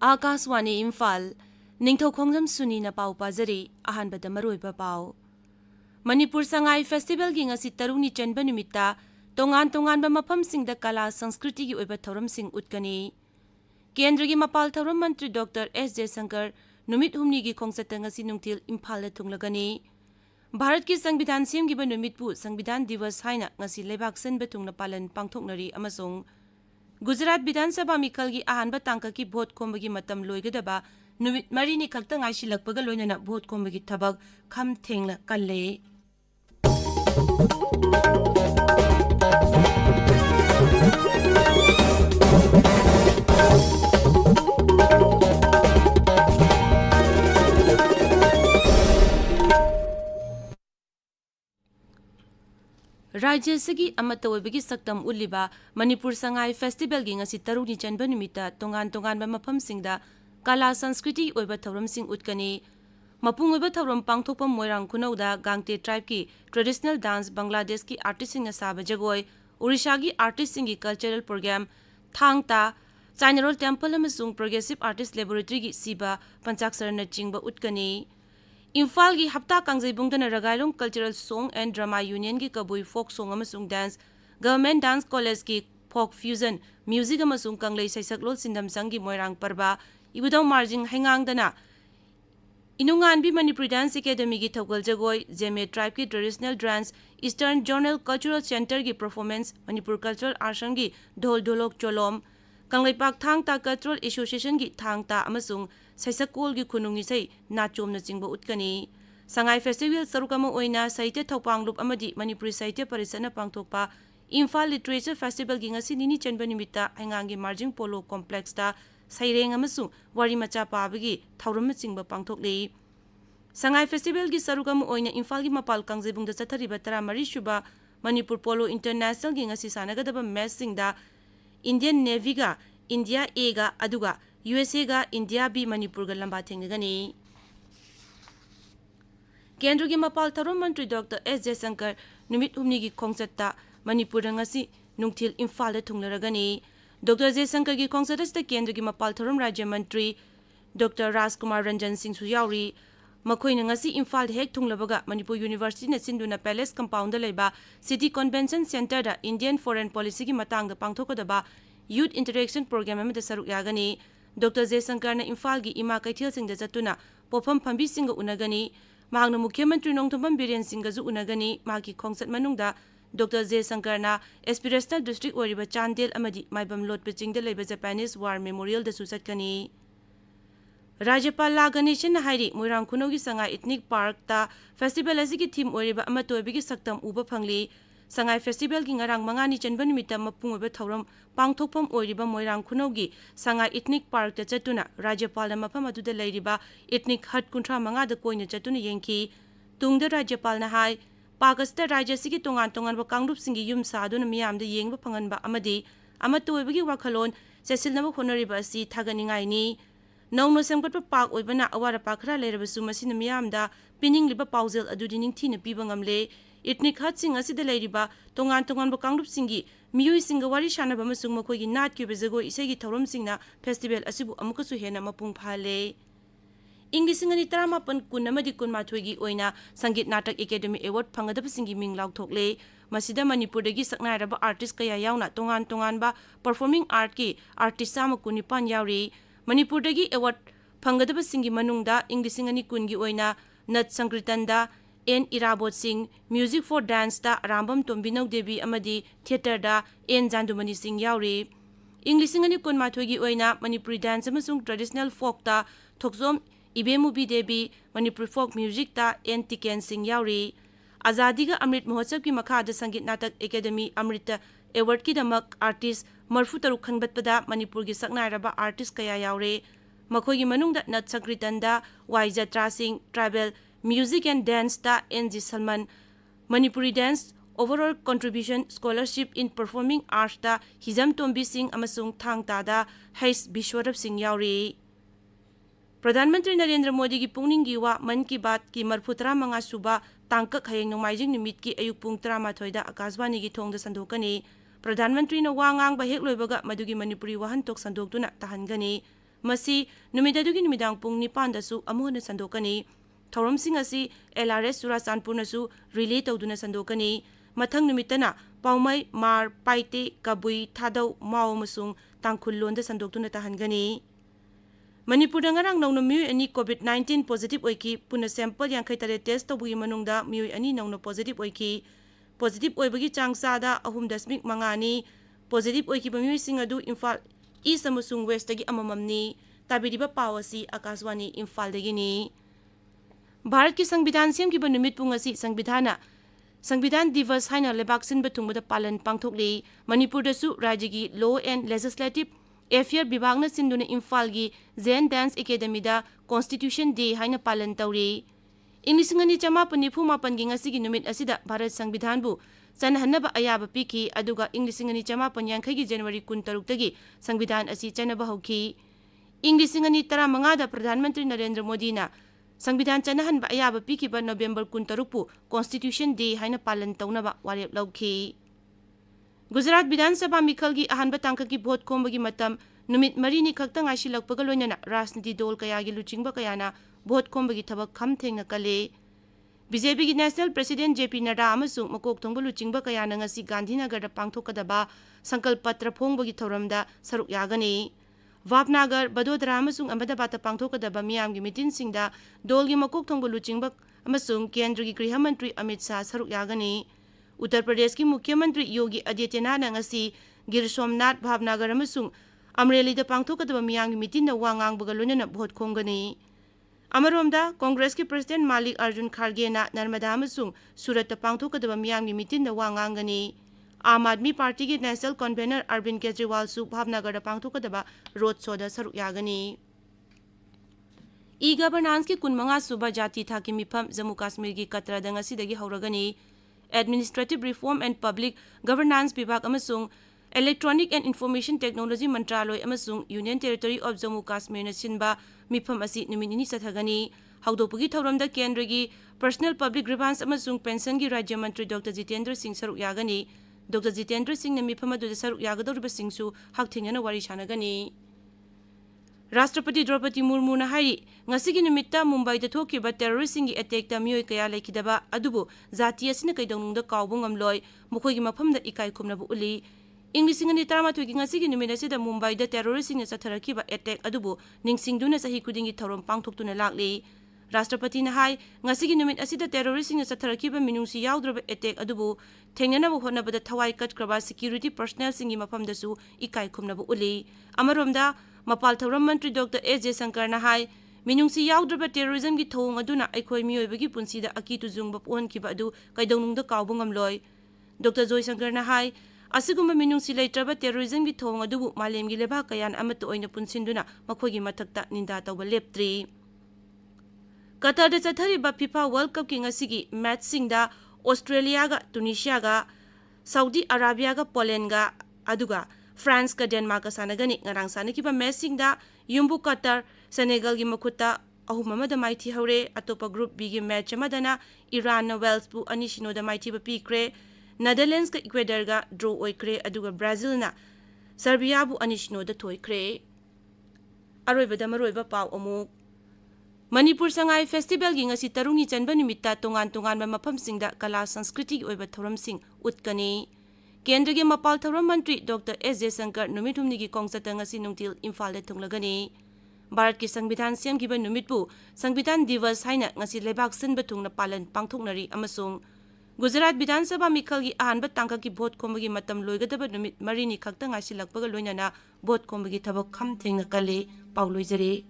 Akaswani Imphal Ningthau Khongjam Suni na pau pazari ahanbada maroiba pau Manipur Sangai Festival gi ngasi taruni chenba numita tongan ba mafamsingda kala sanskriti gi oiba thoramsing utkani Kendra gi mapal thoram mantri Dr. S. Jaishankar numit humni gi khongsata ngasi nungthil Imphal la thunglagani Bharat ki Sangvidhan semgiba numitpu Sangvidhan Divas haina ngasi lebak senba thungna palan pangthoknari amasung Gujarat Bidhan Sabha Mikal gi ahanba tangka ki vote khombagi matam loigadaba numit marini khakta ngai silakpaga loinana vote khombagi thabak kham thengla kalle Rajya Sagi Amatawabigi Saktam Uliba Manipur Sangai Festival gi ngasi taruni chanba numita tongan ba mafam singda kala sanskriti oiba thoram sing utkani mapung oiba thoram pangthokpam moirang khunauda Gangte tribe ki traditional dance Bangladesh ki artist sing na saba jagoi Odisha gi artist sing gi cultural program thangta China Roll Temple amasung Progressive Artist Laboratory gi siba panchaksar na chingba utkani Imphal gi hapta kangjibungdana Ragailong Cultural Song and Drama Union gi kabui folk song amasung dance Government Dance College gi folk fusion music amasung kanglei saisaklol sindam sangi moirang parba ibudau marjing hengangdana Inungan bi Manipuri Dance Academy gi thawgal jagoi Jeme tribe ki traditional dance Eastern Journal Cultural Center gi performance Manipur Cultural Ashram gi dhol dholok cholom Kanglaipak Thangta Cultural Association gi Thangta amasung Saisakol gi khunungi sei nachom na chingba utkani Sangai Festival sarukama oina saite thopanglup amadi Manipuri Saite Parisana pangthokpa Imphal Literature Festival gi ngasi nini chenba nimita hangangi Marjing Polo Complex ta saireng amasung wari macha pabagi thauram chingba pangthokle Sangai Festival gi sarukama oina Imphal gi mapal kangjibungda chathariba tara mari shuba Manipur Polo International gi ngasi sanagadaba match singda Indian Navy ga India A ga aduga USA ga India B Manipur ga lamba thengnagani Kendra gi mapal tharom mantri Dr. S. Jaishankar numit humni gi khongchatta Manipur ngasi nungthil Imphal da thunglaragani Dr. Jaishankar gi khongchatta Kendra gi mapal tharom Rajya Mantri Dr. Rajkumar Ranjan Singh su yauri makoina ngasi Imphal hek thunglabaga Manipur University na sinduna Palace Compound da leiba City Convention Center da Indian Foreign Policy gi matang da pangthokadaba Youth Interaction Program amada saruk yagani Dr. Jaishankar na Imphal gi ima kaithil singda chatuna pofam phambi singa unagani mahangna Mukhya Mantri Nongthombam Biren Singha ju unagani magi khongsat manungda Dr. Jaishankar na Aspirational District oriba Chandel amadi maibam lotpe chingda leiba Japanese War Memorial da susatkani Rajyapal La Ganeshan na hairi Moirang Khunogi Sangai Ethnic Park ta festival asigi theme oriba amatoibigi saktam uba phangli Sangai Festival gi ngarang mangani chanba numita mapungoba thauram pangthokpam oiriba Moirang Khunogi Sangai Ethnic Park ta chatuna Rajyapal na mafam aduda leiriba Ethnic Hut kunthra manga da koina chatuna yengki tungda Rajyapal na hai Pakasta Rajya sigi tongan ba kangrup singi yum saduna miyamda yengba phanganba amadi amatoibagi wakhalon sesilnaba honoriba asi thaganingai ni Nongno semgatpa park oibana awara pakhra leirabasu masina miyamda piningliba paujel adudi ningthina piba ngamle Ethnic Hut sing asida leiriba tongan ba kangrup singi miyoi singa wari shanaba masung makoigi nat ki bezago isegi thoram singna festival asibu amukasu hena mapung phale Inglisingani taramapan kunamadi kunmathoigi oina Sangit Natak Academy Award phangadaba singi minglauk thokle masida Manipur dagi saknairaba artist kaya yauna tongan ba performing art ki artist sama kunipan yauri Manipur dagi award phangadaba singi manungda Inglisingani kungi oina Nat Sankritanda N. Irabot Singh, Music for Dance da Rambam Tombinau Devi amadi Theater da N. Jandumani Singh yauri. Inglisingani kunmathoigi oina Manipuri Dance amasung Traditional Folk da Thokzom Ibemubi Devi, Manipuri Folk Music da N. Tiken Singh yauri. Azadi ga Amrit Mahotsab ki makhada Sangit Natak Academy Amrita Award ki damak artist marfu taruk khanbatpada Manipur gi saknairaba artist kaya yaure. Makhoigi manungda Nat Sankritanda, Y. Jatra Singh, Tribal Music and Dance ta N.G. Salman, Manipuri Dance Overall Contribution Scholarship in Performing Arts ta Hizam Tombi Singh amasung Thangta da Hais Bishwarap Singh yauri. Pradhan Mantri Narendra Modi gi pungning gi wa Man ki Baat ki marfutra manga suba tangkak hayeng nomaijing nimit ki ayuk pung 13 da Akaswani gi thongda sandokani. Pradhan Mantri na wa ngang ba hek loibaga madugi Manipuri wahantok sandoktuna tahangani. Masi numidadugi numidang pung nipan dasu amuhana sandokani. Thauramsing asi LRS Churachandpurnasu relay tawduna sandokani. Mathang numitana Paumai Mar Paite Kabui Thadau Mao Masung Tangkhulonda sandoktuna tahangani. Manipurda ngarang nauna miyoi ani COVID-19 positive oiki puna sample yang tare test tawbugi manungda miyoi ani nauna positive oiki. Positive oibagi changsada 3.5 positive oiki ba miyoi sing adu Imphal East amasung West dagi amamamni tabiriba pawasi Akashwani Imphal dagi ni. Bharat ki Sangbidan siyam ki ba numit pungasi Sangbidan Divas haina lebak sinba tungbada palan pangthokli Manipur dasu rajigi Law and Legislative Affair Bibagna sinduna Imphal gi Zen Dance Academy da Constitution Day haina palan tawri. Inglisingani chama panifu mapan gi ngasi gi numit asida Bharat Sangbidan bu chanhanaba ayaba piki aduga inglisingani chama panyankhai gi January 16 tagi Sangbidan asi chanaba hauki. Inglisingani 15 da Pradhan Mantri Narendra Modi na Sangbidan chanahan ba ayaba piki ba November 16 pu Constitution Day haina palan tawnaba warep lauki. Gujarat Bidhan Sabha Mikhal gi ahanba tangka gi vote khombagi matam numit marini khakta ngashi lakpaga loinana rajniti dol kaya gi luchingba kayana vote khombagi thabak kham thengna kale. BJP gi National President JP Nadda amasung makok thongba luchingba kayana ngasi Gandhinagar da pangthokadaba sankalp patra phongbagi thoramda saruk yagani. Vapnagar, Badodara amasung Ahmedabad da pangthokadaba miyamgi mitin singda dolgi makok thongba luchingba amasung Kendra gi Griha Mantri Amit Shah saruk yagani. Uttar Pradesh ki Mukhyamantri Yogi Adityanath ngasi Gir Somnath Bhavnagar amasung Amreli da pangthokadaba miyamgi mitin na wangang bagalunana vote khomgani. Amaromda Congress ki President Malik Arjun Kharge na Narmada amasung Surat da pangthokadaba miyamgi mitin na wangangani. Aam Aadmi Party ki National Convener Arvind Kejriwal su Bhavnagar da pangthokadaba road show da saruk yagani. E-governance ki 15 suba jati thaki mifam Jammu Kashmir ki Katra da ngasidagi hauragani. Administrative Reform and Public Governance Bibhag amasung Electronic and Information Technology Mantraloy amasung Union Territory of Jammu Kashmir na sinba mifam asi numinini sathagani. Haudopagi thauramda Kendra gi Personal Public Grievance amasung Pension gi Rajya Mantri Dr. Jitendra Singh saruk yagani. Dr. Jitendra Singh na mifam adu saruk yagadoriba singsu hakthengna wari sanagani. Rashtrapati Draupadi Murmu na hari ngasigi numitta Mumbai da thokiba terroristing gi attack da miyoi kaya laikidaba adubu zati asina kaidongnungda kawbu ngamloi mukhoigi mafamda ikai khumnabu uli. Inglisingani 13 gi ngasigi numit asida Mumbai da terroristing na satharakiba attack adubu ningsingduna sahi kudingi thorom pangthoktuna lakli. Rashtrapati na hai ngasigi numit asida terroristing na satharakiba minungsi yaudroba attack adubu thengnanabu honabada thawai katkraba security personnel singi mafamdasu ikai khumnabu uli. Amaromda Mapal Thauram Mantri Dr. S. Jaishankar na hai minungsi yaudraba terrorism gi thong aduna aikhoi miyoibagi punsida akitu jungba ponkiba adu kaidongnungda kawbu ngamloi. Dr. Jaishankar na hai asigumba minungsi leitraba terrorism gi thong adubu malemgi leba kayan amatu oina punsinduna makhoigi mathakta ninda tawba leptri. Qatar da chathariba FIFA World Cup ki ngasigi match singda Australia ga Tunisia ga Saudi Arabia ga Poland ga aduga France ka Denmark ka sanagani ngarang sanakiba matching da Yumbu Qatar Senegal gi makuta ahumama da maiti haure atopa group B gi match amadana Iran na Wales bu anishino da maiti ba pikre Netherlands ka Ecuador ga draw oikre aduga Brazil na Serbia bu anishino da toikre. Aroiba da maroiba paw amuk Manipur Sangai Festival gi ngasi tarungni chanba numitta tongan-tongan ba mafamsingda kala sanskriti gi oiba thoramsing utkani. Kendra gi Mapal Thauram Mantri Dr. S. Jaishankar numit humni gi kongsata ngasi nungtil Imphal da thunglagani. Bharat ki Sangbidan siyam gi ba numit bu Sangbidan Divas haina ngasi lebak sinba thungna palan pangthoknari amasung Gujarat Bidhan Sabha Mikhal gi ahanba tangka ki vote khombagi matam loigadaba numit marini khakta ngasi lakpaga loinana vote khombagi thabak kham thengna kale pauloijare.